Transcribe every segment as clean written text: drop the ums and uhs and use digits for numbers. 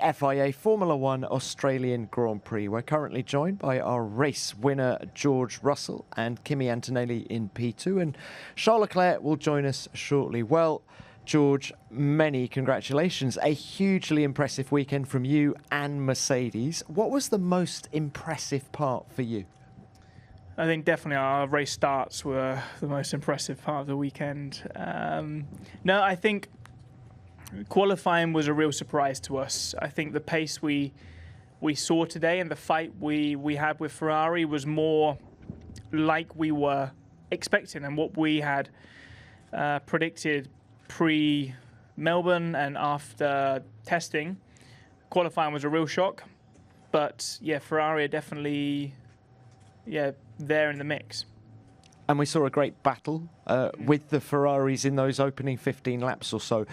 FIA Formula One Australian Grand Prix. We're currently joined by our race winner George Russell and Kimi Antonelli in P2, and Charles Leclerc will join us shortly. Well, George, many congratulations. A hugely impressive weekend from you and Mercedes. What was the most impressive part for you? I think definitely our race starts were the most impressive part of the weekend. No, I think qualifying was a real surprise to us. I think the pace we saw today and the fight we had with Ferrari was more like we were expecting and what we had predicted pre-Melbourne and after testing. Qualifying was a real shock, but yeah, Ferrari are definitely there in the mix. And we saw a great battle with the Ferraris in those opening 15 laps or so.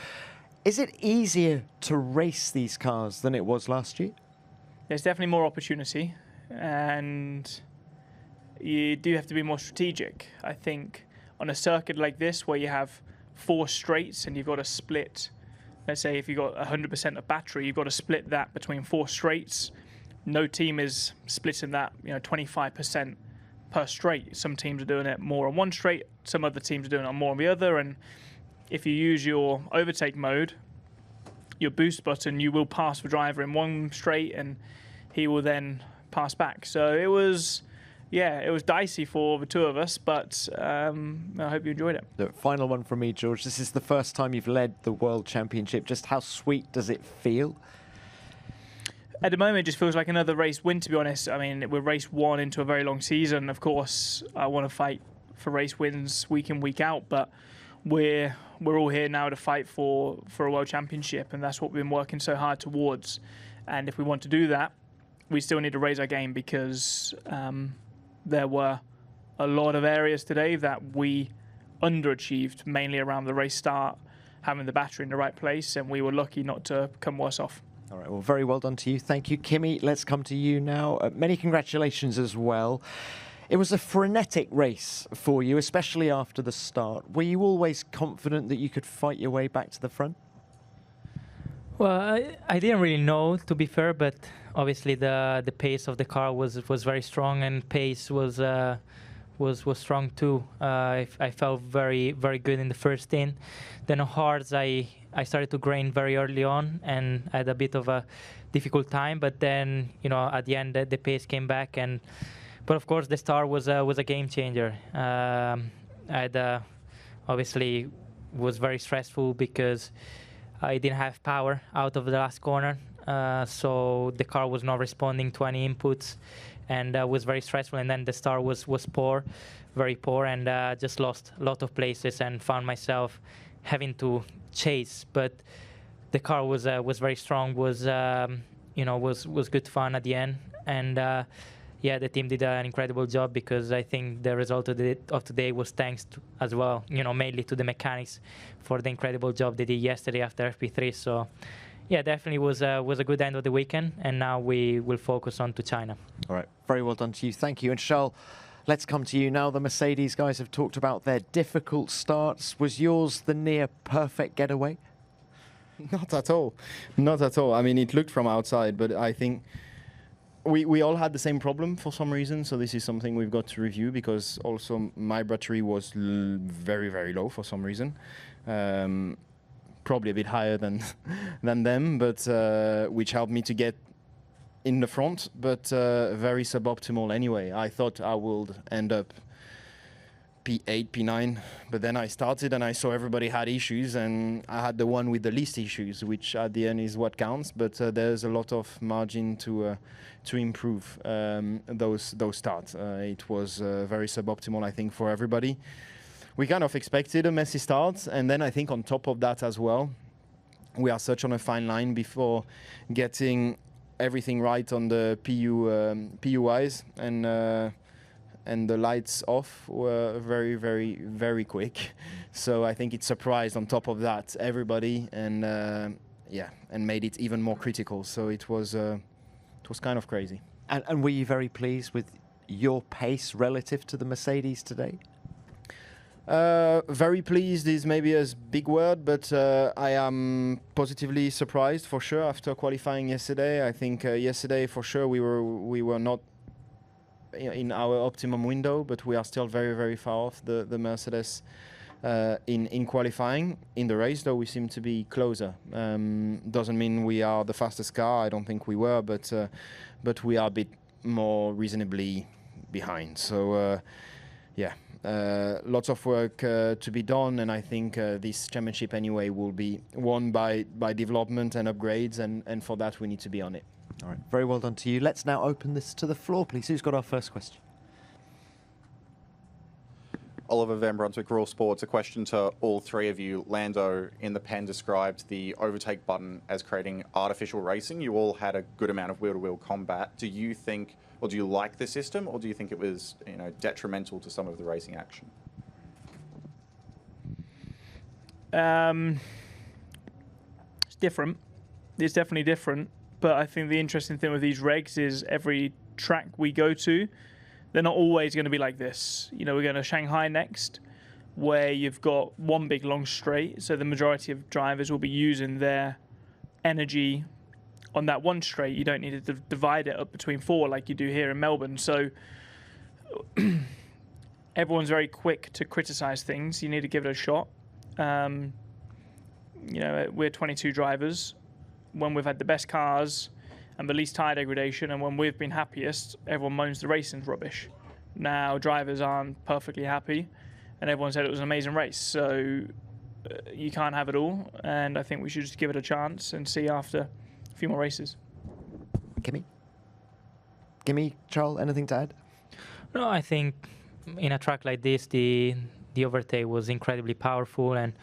Is it easier to race these cars than it was last year? There's definitely more opportunity, and you do have to be more strategic. I think on a circuit like this where you have 4 straights and you've got to split, let's say if you've got 100% of battery, you've got to split that between 4 straights. No team is splitting that, 25% per straight. Some teams are doing it more on one straight, some other teams are doing it more on the other, and if you use your overtake mode, your boost button, you will pass the driver in one straight and he will then pass back. So it was dicey for the two of us, but I hope you enjoyed it. The final one from me, George. This is the first time you've led the World Championship. Just how sweet does it feel? At the moment, it just feels like another race win, to be honest. I mean, we're race 1 into a very long season. Of course, I want to fight for race wins week in, week out, but we're all here now to fight for a World Championship, and that's what we've been working so hard towards. And if we want to do that, we still need to raise our game, because there were a lot of areas today that we underachieved, mainly around the race start, having the battery in the right place, and we were lucky not to come worse off. All right, well, very well done to you. Thank you, Kimi. Let's come to you now. Many congratulations as well. It was a frenetic race for you, especially after the start. Were you always confident that you could fight your way back to the front? Well, I didn't really know, to be fair, but obviously the pace of the car was very strong, and pace was strong too. I felt very good in the first stint. Then on hards, I started to grind very early on and had a bit of a difficult time. But then at the end the pace came back, but of course the start was a game changer. Obviously was very stressful because I didn't have power out of the last corner, so the car was not responding to any inputs, and was very stressful. And then the start was poor, very poor, and just lost a lot of places and found myself having to chase. But the car was very strong, was good fun at the end, and the team did an incredible job, because I think the result of today was thanks to, as well, mainly to the mechanics for the incredible job they did yesterday after FP3. So yeah, definitely was a good end of the weekend, and now we will focus on to China. All right, very well done to you. Thank you. And Charles, let's come to you now. The Mercedes guys have talked about their difficult starts. Was yours the near perfect getaway? Not at all. Not at all. I mean, it looked from outside, but I think we all had the same problem for some reason. So this is something we've got to review, because also my battery was very, very low for some reason. Probably a bit higher than them, but which helped me to get in the front, but very suboptimal anyway. I thought I would end up P8, P9, but then I started and I saw everybody had issues, and I had the one with the least issues, which at the end is what counts. But there's a lot of margin to improve those starts. It was very suboptimal, I think, for everybody. We kind of expected a messy start, and then I think on top of that as well, we are such on a fine line before getting everything right on the PUIs, and the lights off were very, very, very quick. So I think it surprised on top of that everybody, and and made it even more critical. So it was kind of crazy. And were you very pleased with your pace relative to the Mercedes today? Very pleased is maybe a big word, but I am positively surprised for sure after qualifying yesterday. I think yesterday for sure we were not in our optimum window, but we are still very, very far off the Mercedes in qualifying. In the race, though, we seem to be closer. Doesn't mean we are the fastest car. I don't think we were, but we are a bit more reasonably behind. So yeah. Lots of work to be done, and I think this championship anyway will be won by development and upgrades, and for that we need to be on it. All right, very well done to you. Let's now open this to the floor, please. Who's got our first question? Oliver Van Brunswick, Raw Sports. A question to all three of you. Lando in the pen described the overtake button as creating artificial racing. You all had a good amount of wheel-to-wheel combat. Do you think, or do you like the system, or do you think it was, detrimental to some of the racing action? It's different. It's definitely different. But I think the interesting thing with these regs is every track we go to, they're not always going to be like this. We're going to Shanghai next, where you've got one big long straight. So the majority of drivers will be using their energy on that one straight. You don't need to divide it up between four like you do here in Melbourne. So everyone's very quick to criticize things. You need to give it a shot. We're 22 drivers. When we've had the best cars and the least tyre degradation, and when we've been happiest, everyone moans the racing's rubbish. Now drivers aren't perfectly happy, and everyone said it was an amazing race. So you can't have it all, and I think we should just give it a chance and see after a few more races. Kimi, Charles, anything to add? No, I think in a track like this, the overtake was incredibly powerful, and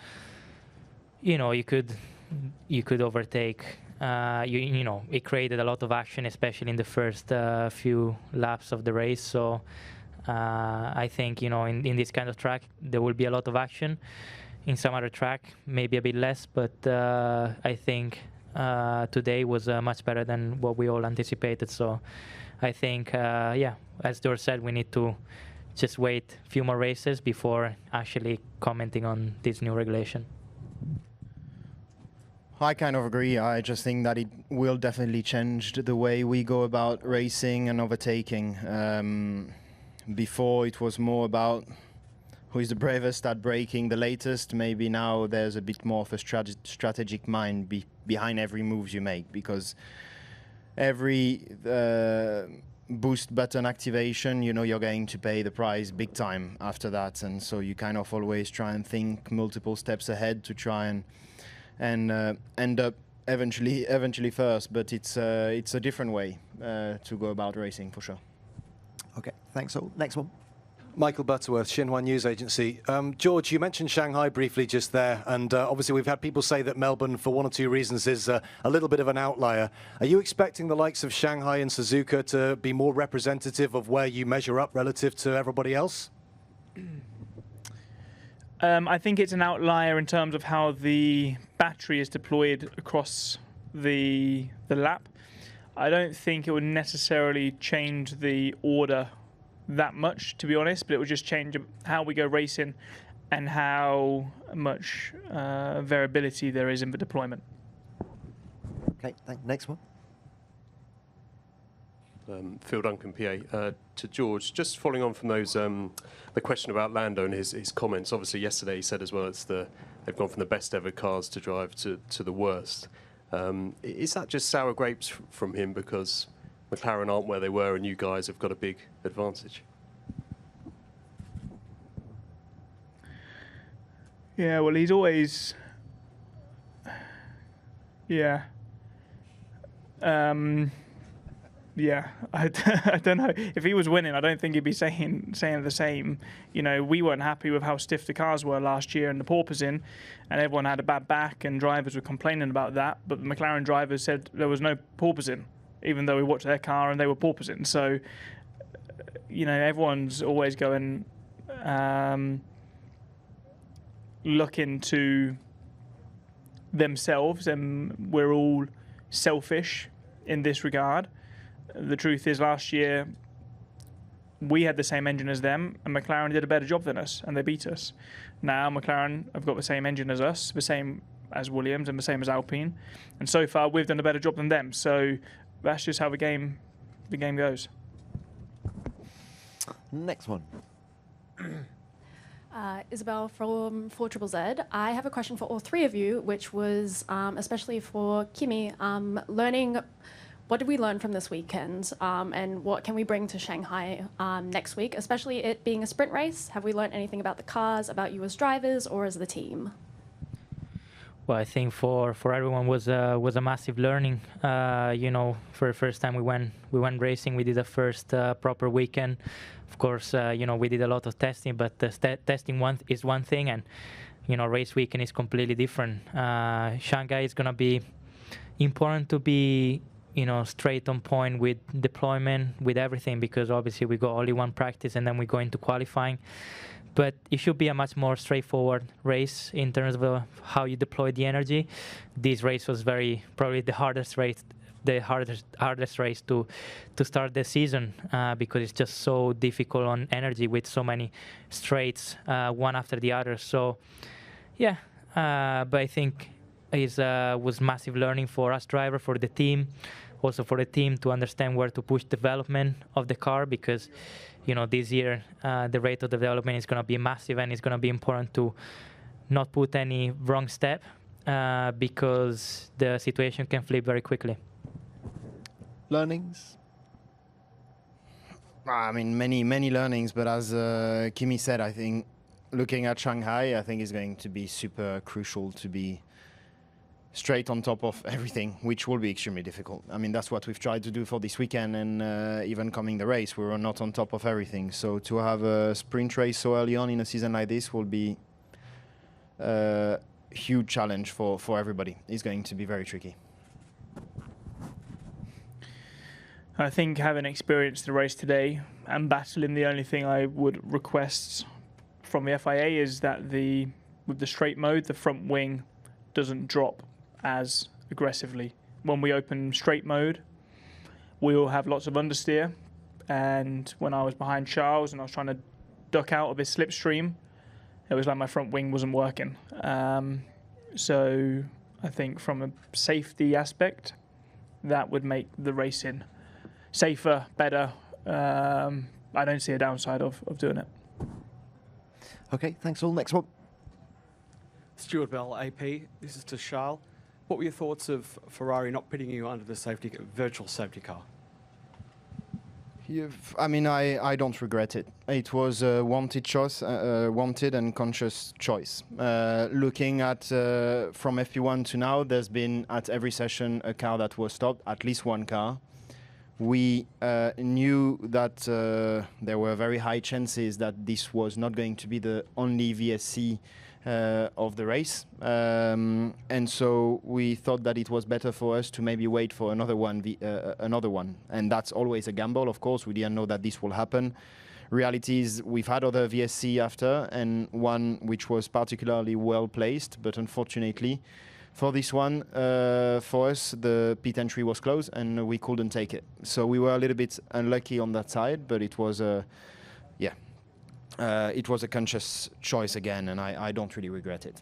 you could overtake. It created a lot of action, especially in the first few laps of the race. So I think in this kind of track there will be a lot of action. In some other track, maybe a bit less, but I think today was much better than what we all anticipated. So I think, as George said, we need to just wait a few more races before actually commenting on this new regulation. I kind of agree. I just think that it will definitely change the way we go about racing and overtaking. Before it was more about who is the bravest at braking the latest. Maybe now there's a bit more of a strategic mind behind every move you make, because every boost button activation, you're going to pay the price big time after that, and so you kind of always try and think multiple steps ahead to try and end up eventually first. But it's a different way to go about racing for sure. Okay, thanks all. Next one. Michael Butterworth, Xinhua News Agency. George, you mentioned Shanghai briefly just there, and obviously we've had people say that Melbourne, for one or two reasons, is a little bit of an outlier. Are you expecting the likes of Shanghai and Suzuka to be more representative of where you measure up relative to everybody else? I think it's an outlier in terms of how the battery is deployed across the lap. I don't think it would necessarily change the order that much, to be honest, but it would just change how we go racing and how much variability there is in the deployment. Okay, next one. Phil Duncan, PA. To George, just following on from those, the question about Lando and his comments. Obviously, yesterday he said as well they've gone from the best ever cars to drive to the worst. Is that just sour grapes from him because McLaren aren't where they were and you guys have got a big advantage? Yeah, well, he's always... Yeah. Yeah, I don't know. If he was winning, I don't think he'd be saying the same. We weren't happy with how stiff the cars were last year and the porpoising, and everyone had a bad back, and drivers were complaining about that. But the McLaren drivers said there was no porpoising, even though we watched their car and they were porpoising. So, everyone's always going looking to themselves, and we're all selfish in this regard. The truth is, last year we had the same engine as them, and McLaren did a better job than us, and they beat us. Now McLaren have got the same engine as us, the same as Williams, and the same as Alpine, and so far we've done a better job than them. So that's just how the game goes. Next one. Isabel from 4ZZZ. I have a question for all three of you, which was especially for Kimi. Learning, what did we learn from this weekend, and what can we bring to Shanghai next week, especially it being a sprint race? Have we learned anything about the cars, about you as drivers, or as the team? Well, I think for everyone was a massive learning. You know, for the first time we went racing. We did the first proper weekend. Of course, you know, we did a lot of testing, but testing is one thing, and you know, race weekend is completely different. Shanghai is gonna be important to be, you know, straight on point with deployment, with everything, because obviously we got only one practice and then we go into qualifying. But it should be a much more straightforward race in terms of how you deploy the energy. This race was probably the hardest race to start the season because it's just so difficult on energy with so many straights one after the other. So yeah, but I think it was massive learning for us driver, for the team, also for the team to understand where to push development of the car, because you know, this year the rate of development is going to be massive, and it's going to be important to not put any wrong step because the situation can flip very quickly. Learnings? I mean, many learnings, but as Kimi said, I think looking at Shanghai, I think is going to be super crucial to be straight on top of everything, which will be extremely difficult. I mean, that's what we've tried to do for this weekend, and even coming the race, we were not on top of everything. So to have a sprint race so early on in a season like this will be a huge challenge for everybody. It's going to be very tricky. I think having experienced the race today and battling, the only thing I would request from the FIA is that with the straight mode, the front wing doesn't drop as aggressively. When we open straight mode, we will have lots of understeer, and when I was behind Charles and I was trying to duck out of his slipstream, it was like my front wing wasn't working. So I think from a safety aspect, that would make the racing safer, better. I don't see a downside of doing it. Okay, thanks all. Next one. Stuart Bell, AP. This is to Charles. What were your thoughts of Ferrari not pitting you under the virtual safety car? I mean, I don't regret it. It was a wanted and conscious choice. Looking at from FP1 to now, there's been at every session a car that was stopped, at least one car. We knew that there were very high chances that this was not going to be the only VSC of the race, and so we thought that it was better for us to maybe wait for another one, and that's always a gamble. Of course, we didn't know that this will happen. Reality is we've had other VSC after, and one which was particularly well placed, but unfortunately for this one, for us, the pit entry was closed and we couldn't take it. So we were a little bit unlucky on that side, but it was it was a conscious choice again, and I don't really regret it.